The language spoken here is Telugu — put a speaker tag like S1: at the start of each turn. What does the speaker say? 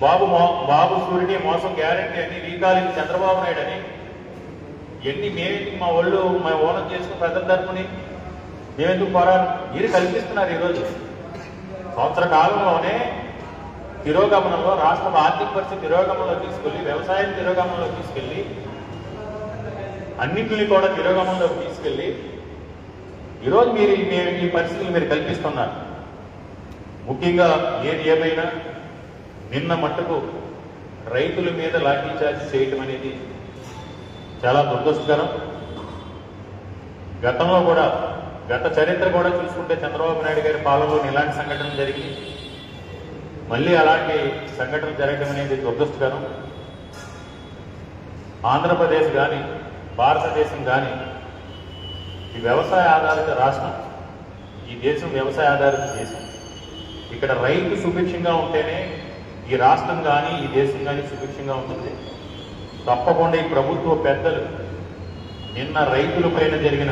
S1: బాబు సూర్యుని మోసం గ్యారెంటీ అని, రీకాలింగ్ చంద్రబాబు నాయుడు అని, ఎన్ని మేమెందుకు మా ఓనం చేసుకుని ప్రజల తరపుని మేమెందుకు పోరాడు? మీరు కల్పిస్తున్నారు. ఈరోజు సంవత్సర కాలంలోనే తిరోగమనంలో, రాష్ట్ర ఆర్థిక పరిస్థితి తిరోగమనంలో తీసుకెళ్లి, వ్యవసాయం తిరోగమనంలో తీసుకెళ్లి, అన్నింటినీ కూడా తిరోగమనంలోకి తీసుకెళ్లి ఈరోజు మీరు ఈ పరిస్థితులు మీరు కల్పిస్తున్నారు. ముఖ్యంగా ఏది ఏమైనా నిన్న మట్టుకు రైతుల మీద లాఠీచార్జ్ చేయటం అనేది చాలా దురదృష్టకరం. గతంలో కూడా, గత చరిత్ర కూడా చూసుకుంటే చంద్రబాబు నాయుడు గారి పాలనలో ఇలాంటి సంఘటనలు జరిగి మళ్ళీ అలాంటి సంఘటనలు జరగడం అనేది దురదృష్టకరం. ఆంధ్రప్రదేశ్ కానీ, భారతదేశం కానీ ఈ వ్యవసాయ ఆధారిత రాష్ట్రం, ఈ దేశం వ్యవసాయ ఆధారిత దేశం. ఇక్కడ రైతు సుభిక్షంగా ఉంటేనే ఈ రాష్ట్రం కానీ, ఈ దేశం కానీ సుభిక్షంగా ఉంటుంది. తప్పకుండా ఈ ప్రభుత్వ పెద్దలు నిన్న రైతుల పైన జరిగిన